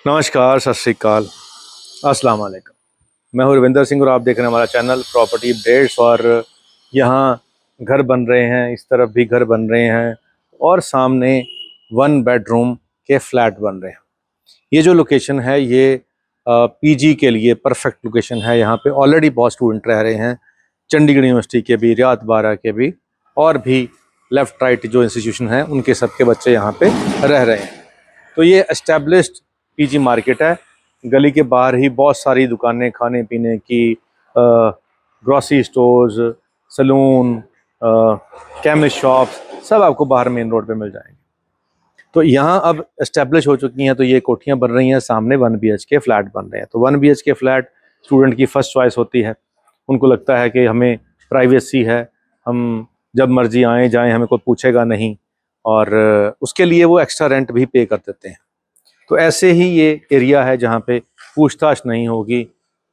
नमस्कार, सत श्री अकाल, अस्सलाम वालेकुम। मैं हूं रविंदर सिंह और आप देख रहे हैं हमारा चैनल प्रॉपर्टी अपडेट्स। और यहाँ घर बन रहे हैं, इस तरफ भी घर बन रहे हैं और सामने 1 बेडरूम के फ्लैट बन रहे हैं। ये जो लोकेशन है ये पीजी के लिए परफेक्ट लोकेशन है। यहाँ पे ऑलरेडी बहुत स्टूडेंट रह रहे हैं, चंडीगढ़ यूनिवर्सिटी के भी, रियात बारह के भी, और भी लेफ़्ट राइट जो इंस्टीट्यूशन हैं उनके सबके बच्चे यहाँ पे रह रहे हैं। तो ये एस्टेब्लिश्ड पीजी मार्केट है। गली के बाहर ही बहुत सारी दुकानें, खाने पीने की, grocery stores, salon, chemist shops, सब आपको बाहर मेन रोड पे मिल जाएंगे। तो यहाँ अब एस्टेब्लिश हो चुकी हैं, तो ये कोठियाँ बन रही हैं, सामने 1 BHK फ्लैट बन रहे हैं। तो 1 BHK फ्लैट स्टूडेंट की फर्स्ट चॉइस होती है। उनको लगता है कि हमें प्राइवेसी है, हम जब मर्जी आएँ जाएँ, हमें कोई पूछेगा नहीं, और उसके लिए वो एक्स्ट्रा रेंट भी पे कर देते हैं। तो ऐसे ही ये एरिया है जहाँ पे पूछताछ नहीं होगी।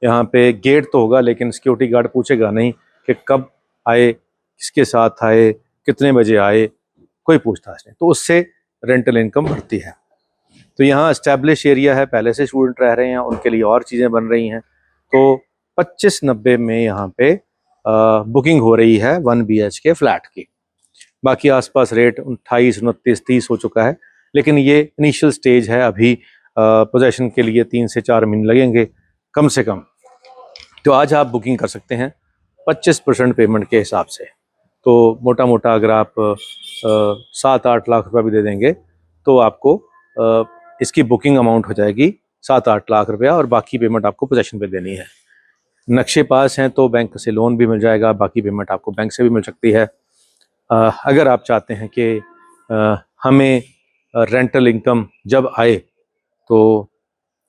यहाँ पे गेट तो होगा लेकिन सिक्योरिटी गार्ड पूछेगा नहीं कि कब आए, किसके साथ आए, कितने बजे आए, कोई पूछताछ नहीं। तो उससे रेंटल इनकम बढ़ती है। तो यहाँ एस्टैब्लिश एरिया है, पहले से स्टूडेंट रह रहे हैं, उनके लिए और चीज़ें बन रही हैं। तो 2590 में यहाँ पे बुकिंग हो रही है 1 BHK फ्लैट की। बाकी आसपास रेट 28, 29, 30 हो चुका है, लेकिन ये इनिशियल स्टेज है। अभी पोजेशन के लिए 3 से 4 महीने लगेंगे कम से कम। तो आज आप बुकिंग कर सकते हैं 25% पेमेंट के हिसाब से। तो मोटा मोटा अगर आप 7-8 लाख रुपया भी दे देंगे तो आपको इसकी बुकिंग अमाउंट हो जाएगी 7-8 लाख रुपया, और बाकी पेमेंट आपको पोजेशन पे देनी है। नक्शे पास हैं तो बैंक से लोन भी मिल जाएगा, बाकी पेमेंट आपको बैंक से भी मिल सकती है। अगर आप चाहते हैं कि हमें रेंटल इनकम जब आए तो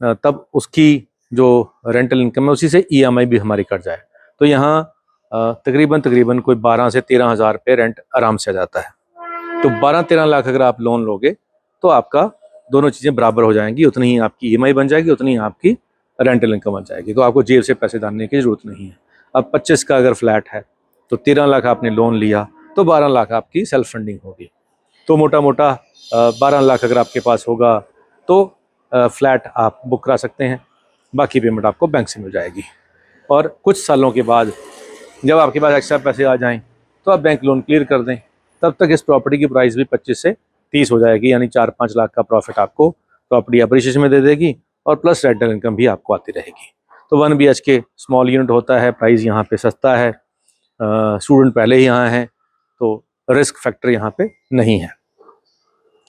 तब उसकी जो रेंटल इनकम है उसी से EMI भी हमारी कट जाए, तो यहाँ तकरीबन कोई 12 से 13 हज़ार रुपये रेंट आराम से आ जाता है। तो 12-13 लाख अगर आप लोन लोगे तो आपका दोनों चीज़ें बराबर हो जाएंगी, उतनी ही आपकी EMI बन जाएगी, उतनी ही आपकी रेंटल इनकम बन जाएगी। तो आपको जेब से पैसे डालने की ज़रूरत नहीं है। अब 25 का अगर फ्लैट है तो 13 लाख आपने लोन लिया तो 12 लाख आपकी सेल्फ फंडिंग होगी। तो मोटा मोटा 12 लाख अगर आपके पास होगा तो फ्लैट आप बुक करा सकते हैं, बाकी पेमेंट आपको बैंक से मिल जाएगी। और कुछ सालों के बाद जब आपके पास एक्स्ट्रा पैसे आ जाएं तो आप बैंक लोन क्लियर कर दें, तब तक इस प्रॉपर्टी की प्राइस भी 25 से 30 हो जाएगी, यानी 4-5 लाख का प्रॉफिट आपको प्रॉपर्टी अप्रिशिएशन में दे देगी, और प्लस रेंटल इनकम भी आपको आती रहेगी। तो 1 BHK स्मॉल यूनिट होता है, प्राइस यहाँ पे सस्ता है, स्टूडेंट पहले ही यहाँ हैं, तो रिस्क फैक्टर यहाँ पे नहीं है।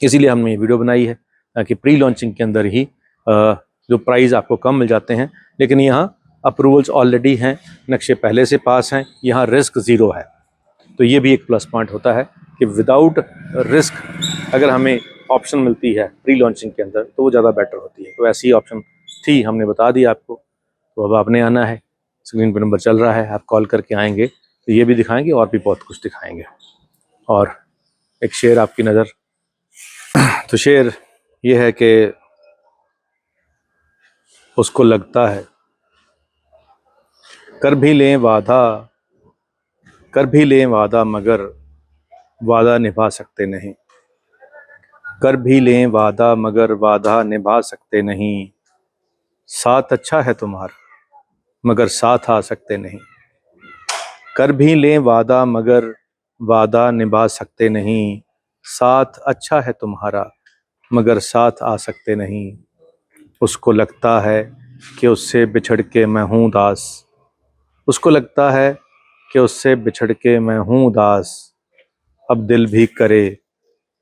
इसीलिए हमने ये वीडियो बनाई है ताकि प्री लॉन्चिंग के अंदर ही जो प्राइस आपको कम मिल जाते हैं, लेकिन यहाँ अप्रूवल्स ऑलरेडी हैं, नक्शे पहले से पास हैं, यहाँ रिस्क ज़ीरो है। तो ये भी एक प्लस पॉइंट होता है कि विदाउट रिस्क अगर हमें ऑप्शन मिलती है प्री लॉन्चिंग के अंदर तो वो ज़्यादा बेटर होती है। तो ऐसी ऑप्शन थी, हमने बता दी आपको। तो अब आपने आना है, स्क्रीन पर नंबर चल रहा है, आप कॉल करके आएंगे तो ये भी दिखाएंगे और भी बहुत कुछ दिखाएंगे। और एक शेर आपकी नज़र, तो शेर ये है कि उसको लगता है कर भी लें वादा मगर वादा निभा सकते नहीं। कर भी लें वादा मगर वादा निभा सकते नहीं। साथ अच्छा है तुम्हारा मगर साथ आ सकते नहीं। कर भी लें वादा मगर वादा निभा सकते नहीं। साथ अच्छा है तुम्हारा मगर साथ आ सकते नहीं। उसको लगता है कि उससे बिछड़ के मैं हूँ उदास। उसको लगता है कि उससे बिछड़ के मैं हूँ उदास। अब दिल भी करे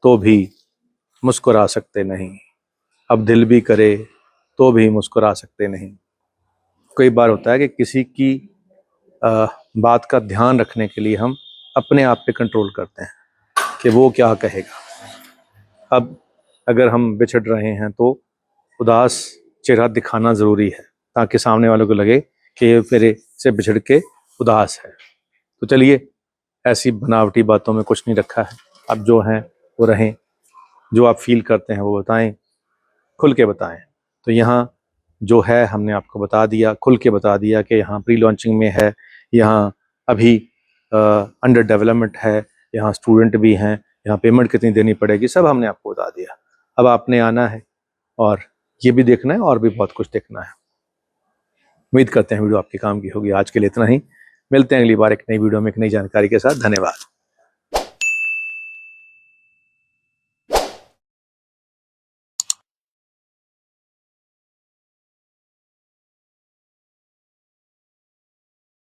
तो भी मुस्कुरा सकते नहीं। अब दिल भी करे तो भी मुस्कुरा सकते नहीं। कई बार होता है कि किसी की बात का ध्यान रखने के लिए हम अपने आप पे कंट्रोल करते हैं कि वो क्या कहेगा। अब अगर हम बिछड़ रहे हैं तो उदास चेहरा दिखाना ज़रूरी है ताकि सामने वालों को लगे कि ये मेरे से बिछड़ के उदास है। तो चलिए, ऐसी बनावटी बातों में कुछ नहीं रखा है। अब जो हैं वो रहें, जो आप फील करते हैं वो बताएं, खुल के बताएं। तो यहाँ जो है हमने आपको बता दिया, खुल के बता दिया कि यहाँ प्री लॉन्चिंग में है, यहाँ अभी अंडर डेवलपमेंट है, यहाँ स्टूडेंट भी हैं, यहाँ पेमेंट कितनी देनी पड़ेगी, सब हमने आपको बता दिया। अब आपने आना है और ये भी देखना है और भी बहुत कुछ देखना है। उम्मीद करते हैं वीडियो आपके काम की होगी। आज के लिए इतना ही, मिलते हैं अगली बार एक नई वीडियो में एक नई जानकारी के साथ। धन्यवाद।